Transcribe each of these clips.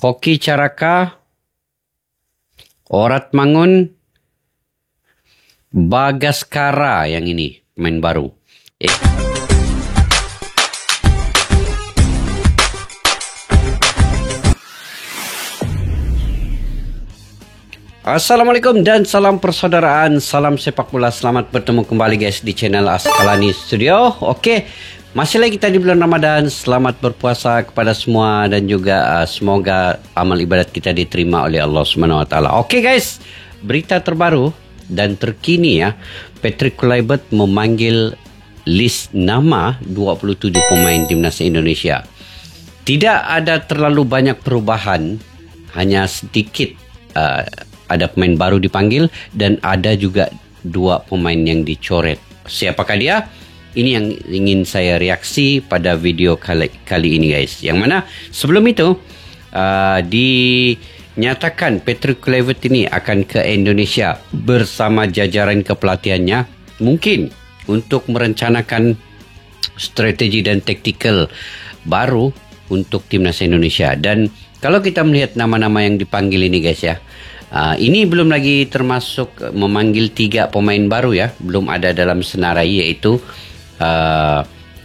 Hoki Caraka, Orat Mangun, Bagaskara yang ini pemain baru. Assalamualaikum dan salam persaudaraan, salam sepak bola. Selamat bertemu kembali guys di channel Askalani Studio. Oke, masih lagi kita di bulan Ramadan. Selamat berpuasa kepada semua dan juga semoga amal ibadat kita diterima oleh Allah Subhanahu Wa Taala. Oke guys, berita terbaru dan terkini ya. Patrick Kluivert memanggil list nama 27 pemain timnas Indonesia. Tidak ada terlalu banyak perubahan, hanya sedikit ada pemain baru dipanggil dan ada juga 2 pemain yang dicoret. Siapakah dia? Ini yang ingin saya reaksi pada video kali ini guys. Yang mana sebelum itu dinyatakan Patrick Kluivert ini akan ke Indonesia bersama jajaran kepelatihannya, mungkin untuk merencanakan strategi dan taktikal baru untuk timnas Indonesia. Dan kalau kita melihat nama-nama yang dipanggil ini guys ya, ini belum lagi termasuk memanggil 3 pemain baru ya. Belum ada dalam senarai, yaitu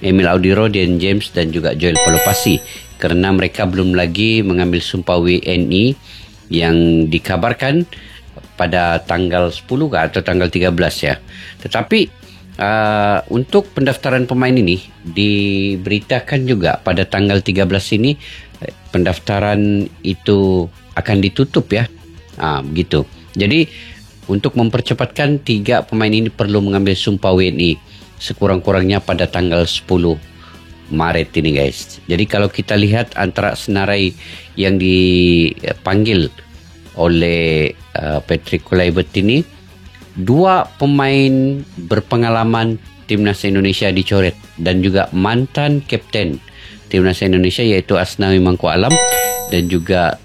Emil Audiro, Dian James dan juga Joel Pelopassi. Karena mereka belum lagi mengambil sumpah WNI yang dikabarkan pada tanggal 10 atau tanggal 13 ya. Tetapi untuk pendaftaran pemain ini diberitakan juga pada tanggal 13 ini pendaftaran itu akan ditutup ya. Begitu. Jadi untuk mempercepatkan 3 pemain ini perlu mengambil sumpah WNI sekurang-kurangnya pada tanggal 10 Maret ini guys. Jadi kalau kita lihat antara senarai yang dipanggil oleh Patrick Kluivert ini, 2 pemain berpengalaman timnas Indonesia dicoret dan juga mantan kapten timnas Indonesia yaitu Asnawi Mangku Alam dan juga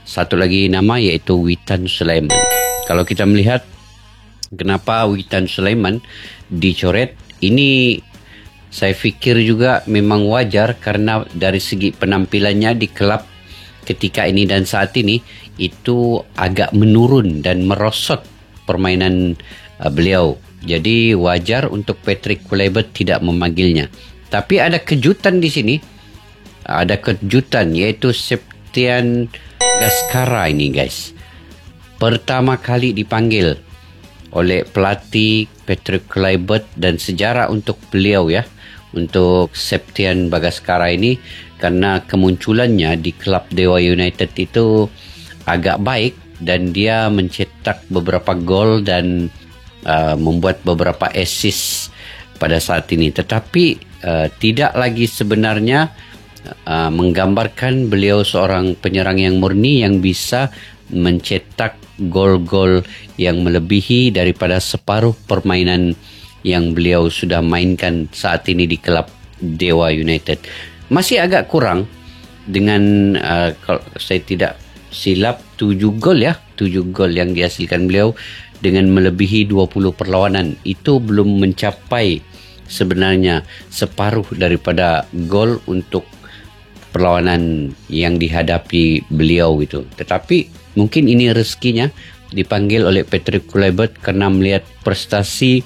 satu lagi nama yaitu Witan Sulaiman. Kalau kita melihat kenapa Witan Sulaiman dicoret, ini saya pikir juga memang wajar karena dari segi penampilannya di klub ketika ini dan saat ini itu agak menurun dan merosot permainan beliau. Jadi wajar untuk Patrick Kluivert tidak memanggilnya. Tapi ada kejutan di sini. Ada kejutan yaitu Septian Bagaskara ini guys. Pertama kali dipanggil oleh pelatih Patrick Kluivert dan sejarah untuk beliau ya. Untuk Septian Bagaskara ini karena kemunculannya di klub Dewa United itu agak baik dan dia mencetak beberapa gol dan membuat beberapa assist pada saat ini. Tetapi tidak lagi sebenarnya menggambarkan beliau seorang penyerang yang murni yang bisa mencetak gol-gol yang melebihi daripada separuh permainan yang beliau sudah mainkan saat ini di klub Dewa United. Masih agak kurang dengan kalau saya tidak silap 7 gol ya, 7 gol yang dihasilkan beliau dengan melebihi 20 perlawanan. Itu belum mencapai sebenarnya separuh daripada gol untuk perlawanan yang dihadapi beliau gitu. Tetapi mungkin ini rezekinya dipanggil oleh Patrick Kluivert karena melihat prestasi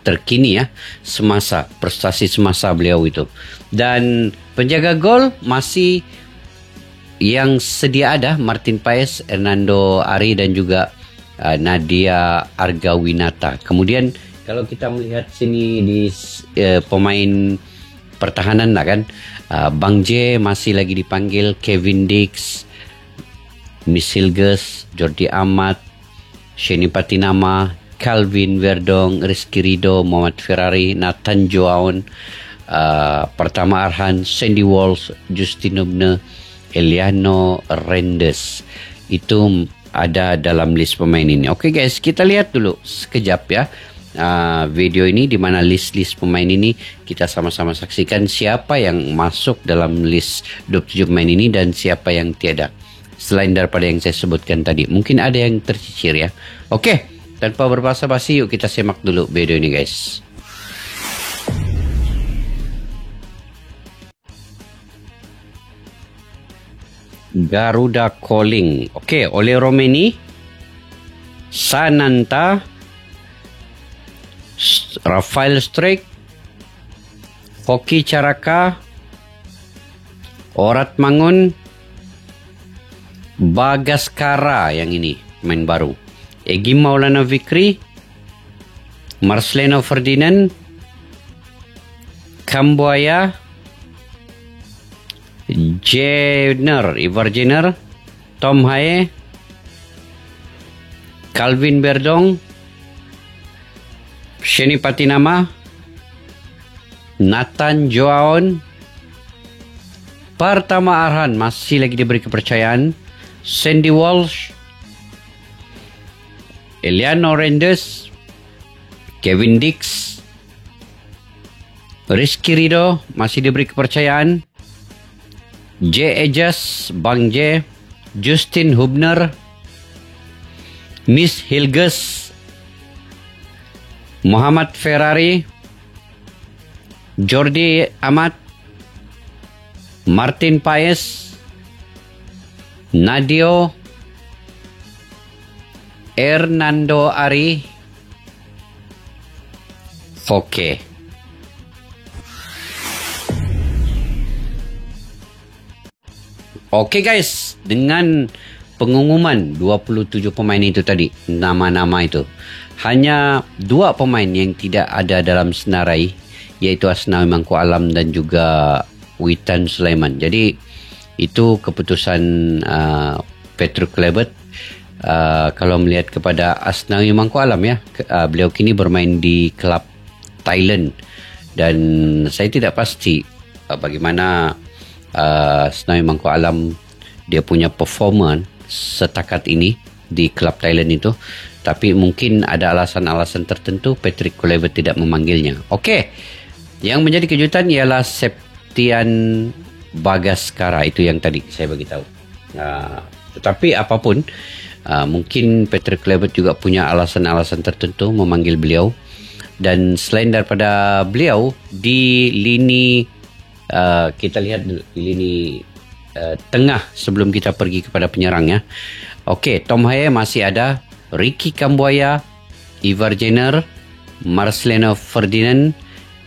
terkini ya, prestasi semasa beliau itu. Dan penjaga gol masih yang sedia ada, Martin Paes, Hernando Ari dan juga Nadia Argawinata. Kemudian kalau kita melihat sini di pemain pertahanan lah kan, Bang J masih lagi dipanggil, Kevin Dix, Miss Hilges, Jordi Amat, Sheni Patinama, Calvin Verdong, Rizky Rido, Muhammad Ferrari, Nathan Joaon, Pertama Arhan, Sandy Walsh, Justin Ubne, Eliano Rendes. Itu ada dalam list pemain ini. Oke guys, kita lihat dulu sekejap ya video ini di mana list pemain ini kita sama-sama saksikan siapa yang masuk dalam list 27 pemain ini dan siapa yang tiada. Selain daripada yang saya sebutkan tadi, mungkin ada yang tercicir ya. Oke, tanpa berbasa-basi yuk kita simak dulu video ini guys. Garuda Calling. Okey, Ole Romeni, Sananta, Rafael Strike, Hoki Caraka, Orat Mangun, Bagaskara yang ini main baru, Egy Maulana Fikri, Marcelino Ferdinand, Kambuaya, Ivar Jenner, Tom Haye, Calvin Berdong, Sheni Patinama, Nathan Joaon, Partama Arhan masih lagi diberi kepercayaan, Sandy Walsh, Eliano Rendes, Kevin Dix, Rizky Rido masih diberi kepercayaan, J. Ejas, Bang J, Justin Hubner, Miss Hilges, Muhammad Ferrari, Jordi Amat, Martin Paes, Nadio, Hernando Ari. Oke. Oke guys, dengan pengumuman 27 pemain itu tadi, nama-nama itu, hanya 2 pemain yang tidak ada dalam senarai, yaitu Asnawi Mangku Alam dan juga Witan Sulaiman. Jadi itu keputusan Patrick Kluivert. Kalau melihat kepada Asnawi Mangku Alam ya, beliau kini bermain di klub Thailand dan saya tidak pasti bagaimana Asnawi Mangku Alam dia punya performa setakat ini di klub Thailand itu, tapi mungkin ada alasan-alasan tertentu Patrick Kluivert tidak memanggilnya. Okey, yang menjadi kejutan ialah Septian Bagaskara, itu yang tadi saya bagi tahu. Tetapi apapun, mungkin Patrick Kluivert juga punya alasan-alasan tertentu memanggil beliau. Dan selain daripada beliau, di lini kita lihat di lini tengah sebelum kita pergi kepada penyerang ya. Okey, Tom Haye masih ada, Ricky Kambuaya, Ivar Jenner, Marcelino Ferdinand,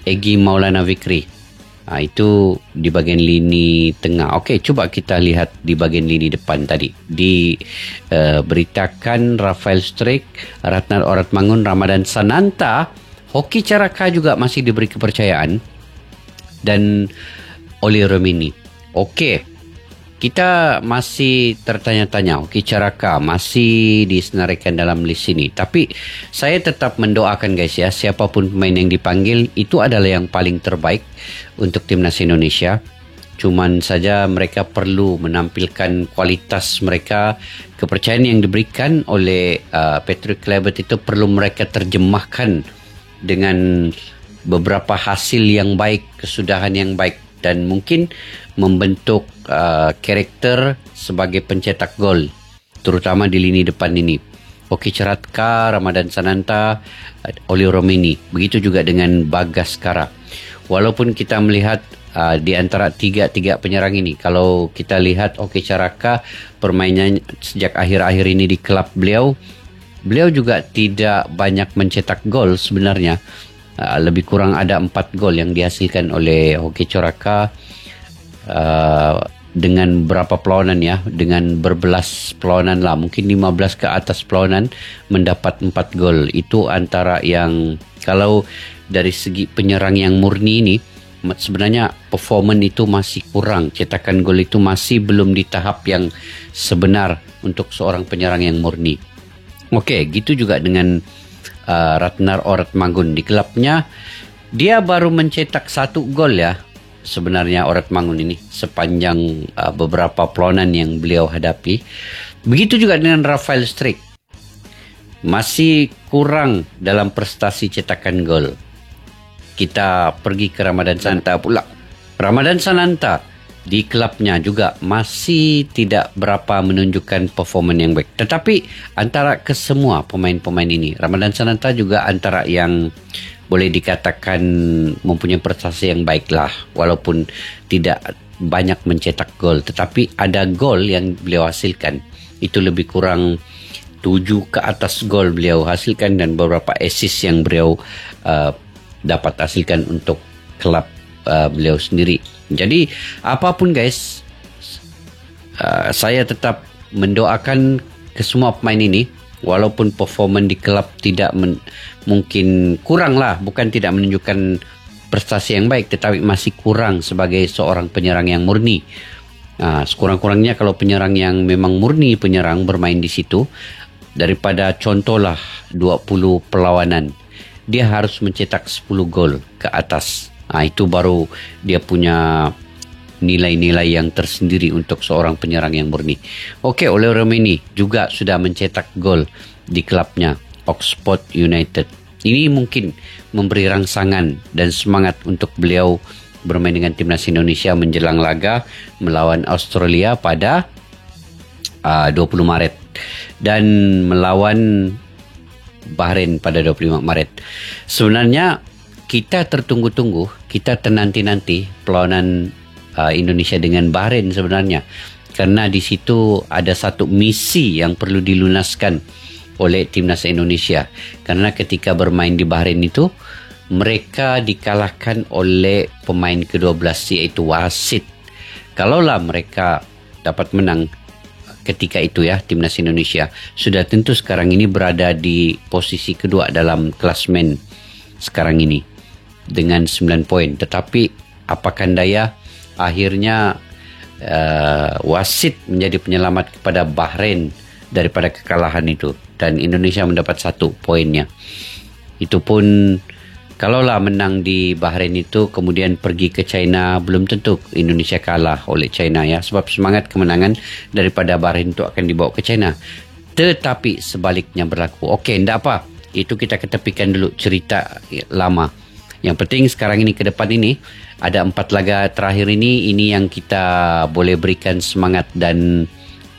Egy Maulana Fikri. Itu di bahagian lini tengah. Okey, cuba kita lihat di bahagian lini depan tadi. Diberitakan Rafael Strike, Ratnar Oratmangun, Ramadan Sananta, Hoki Caraka juga masih diberi kepercayaan, dan Ole Romeni. Okey, kita masih tertanya-tanya, Hoki Caraka masih disenaraikan dalam list ini. Tapi saya tetap mendoakan guys ya, siapapun pemain yang dipanggil itu adalah yang paling terbaik untuk timnas Indonesia. Cuman saja mereka perlu menampilkan kualitas mereka. Kepercayaan yang diberikan oleh Patrick Kluivert itu perlu mereka terjemahkan dengan beberapa hasil yang baik, kesudahan yang baik, dan mungkin membentuk karakter sebagai pencetak gol, terutama di lini depan ini. Hoki Caraka, Ramadan Sananta, Ole Romeni. Begitu juga dengan Bagaskara. Walaupun kita melihat di antara tiga penyerang ini, kalau kita lihat Hoki Caraka permainannya sejak akhir-akhir ini di klub beliau juga tidak banyak mencetak gol sebenarnya. Lebih kurang ada 4 gol yang dihasilkan oleh Hoki Caraka dengan berapa perlawanan ya, dengan berbelas perlawanan lah, mungkin 15 ke atas perlawanan mendapat 4 gol. Itu antara yang, kalau dari segi penyerang yang murni ini, sebenarnya performan itu masih kurang, cetakan gol itu masih belum di tahap yang sebenar untuk seorang penyerang yang murni. Okey, gitu juga dengan Ratnar Oratmangun. Di klubnya dia baru mencetak 1 gol ya sebenarnya Oratmangun ini sepanjang beberapa perlawanan yang beliau hadapi. Begitu juga dengan Rafael Strike, masih kurang dalam prestasi cetakan gol. Kita pergi ke Ramadan Sananta pula. Ramadan Sananta di klubnya juga masih tidak berapa menunjukkan performan yang baik. Tetapi antara kesemua pemain-pemain ini, Ramadan Sananta juga antara yang boleh dikatakan mempunyai prestasi yang baik lah, walaupun tidak banyak mencetak gol, tetapi ada gol yang beliau hasilkan itu lebih kurang 7 ke atas gol beliau hasilkan, dan beberapa assist yang beliau dapat hasilkan untuk kelab beliau sendiri. Jadi apapun guys, saya tetap mendoakan ke semua pemain ini, walaupun performan di kelab tidak mungkin kurang lah, bukan tidak menunjukkan prestasi yang baik, tetapi masih kurang sebagai seorang penyerang yang murni. Sekurang-kurangnya kalau penyerang yang memang murni penyerang bermain di situ, daripada contohlah 20 perlawanan, dia harus mencetak 10 gol ke atas. Itu baru dia punya nilai-nilai yang tersendiri untuk seorang penyerang yang murni. Okey, Ole Romeni juga sudah mencetak gol di klubnya Oxford United. Ini mungkin memberi rangsangan dan semangat untuk beliau bermain dengan timnas Indonesia menjelang laga melawan Australia pada 20 Maret dan melawan Bahrain pada 25 Maret. Sebenarnya kita tertunggu-tunggu, kita tenanti-nanti perlawanan Indonesia dengan Bahrain sebenarnya, karena di situ ada satu misi yang perlu dilunaskan oleh timnas Indonesia. Karena ketika bermain di Bahrain itu, mereka dikalahkan oleh pemain ke-12 yaitu wasit. Kalaulah mereka dapat menang ketika itu ya, timnas Indonesia sudah tentu sekarang ini berada di posisi kedua dalam klasmen sekarang ini dengan 9 poin. Tetapi apakan daya, akhirnya wasit menjadi penyelamat kepada Bahrain daripada kekalahan itu, dan Indonesia mendapat 1 poinnya. Itu pun kalaulah menang di Bahrain itu kemudian pergi ke China, belum tentu Indonesia kalah oleh China ya, sebab semangat kemenangan daripada Bahrain itu akan dibawa ke China. Tetapi sebaliknya berlaku. Okey, tidak apa, itu kita ketepikan dulu cerita lama. Yang penting sekarang ini, ke depan ini ada 4 laga terakhir ini yang kita boleh berikan semangat dan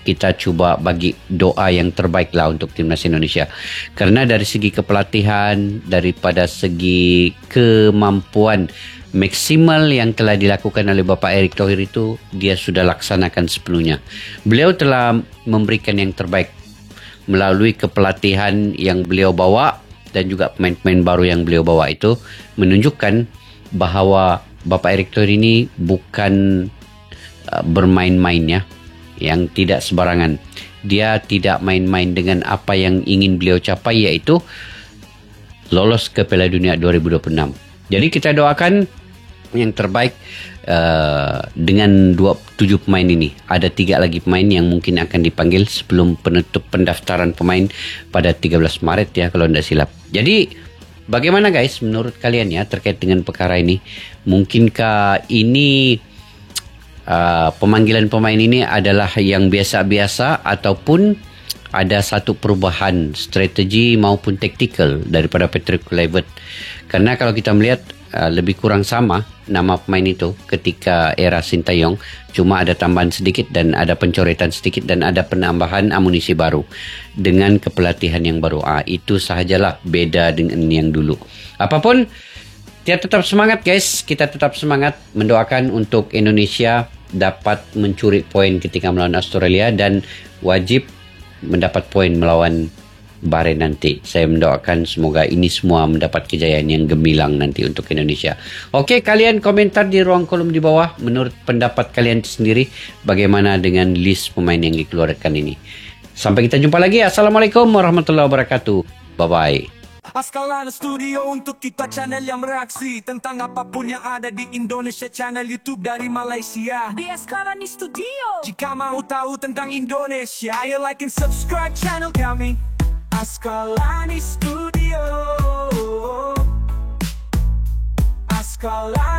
kita cuba bagi doa yang terbaik lah untuk timnas Indonesia. Karena dari segi kepelatihan, daripada segi kemampuan maksimal yang telah dilakukan oleh Bapak Erick Thohir itu, dia sudah laksanakan sepenuhnya. Beliau telah memberikan yang terbaik melalui kepelatihan yang beliau bawa dan juga pemain-pemain baru yang beliau bawa. Itu menunjukkan bahawa Bapak Erick Thohir ini bukan bermain-main ya, yang tidak sembarangan. Dia tidak main-main dengan apa yang ingin beliau capai, yaitu lolos ke Piala Dunia 2026. Jadi kita doakan yang terbaik dengan 27 pemain ini. Ada 3 lagi pemain yang mungkin akan dipanggil sebelum penutup pendaftaran pemain pada 13 Maret ya, kalau tidak silap. Jadi bagaimana guys menurut kalian ya terkait dengan perkara ini? Mungkinkah ini pemanggilan pemain ini adalah yang biasa-biasa, ataupun ada satu perubahan strategi maupun taktikal daripada Patrick Kluivert? Karena kalau kita melihat lebih kurang sama nama pemain itu ketika era Sintayong, cuma ada tambahan sedikit dan ada pencoretan sedikit dan ada penambahan amunisi baru dengan kepelatihan yang baru. Itu sahajalah beda dengan yang dulu. Apapun, kita tetap semangat guys, kita tetap semangat mendoakan untuk Indonesia dapat mencuri poin ketika melawan Australia dan wajib mendapat poin melawan Bahrain nanti. Saya mendoakan semoga ini semua mendapat kejayaan yang gemilang nanti untuk Indonesia. Okey, kalian komentar di ruang kolom di bawah menurut pendapat kalian sendiri bagaimana dengan list pemain yang dikeluarkan ini. Sampai kita jumpa lagi. Assalamualaikum warahmatullahi wabarakatuh. Bye-bye. Askalana Studio untuk kita channel yang bereaksi tentang apapun yang ada di Indonesia, channel YouTube dari Malaysia di Askalana Studio. Jika mau tahu tentang Indonesia, ayo like and subscribe channel kami Askalana Studio. Askalana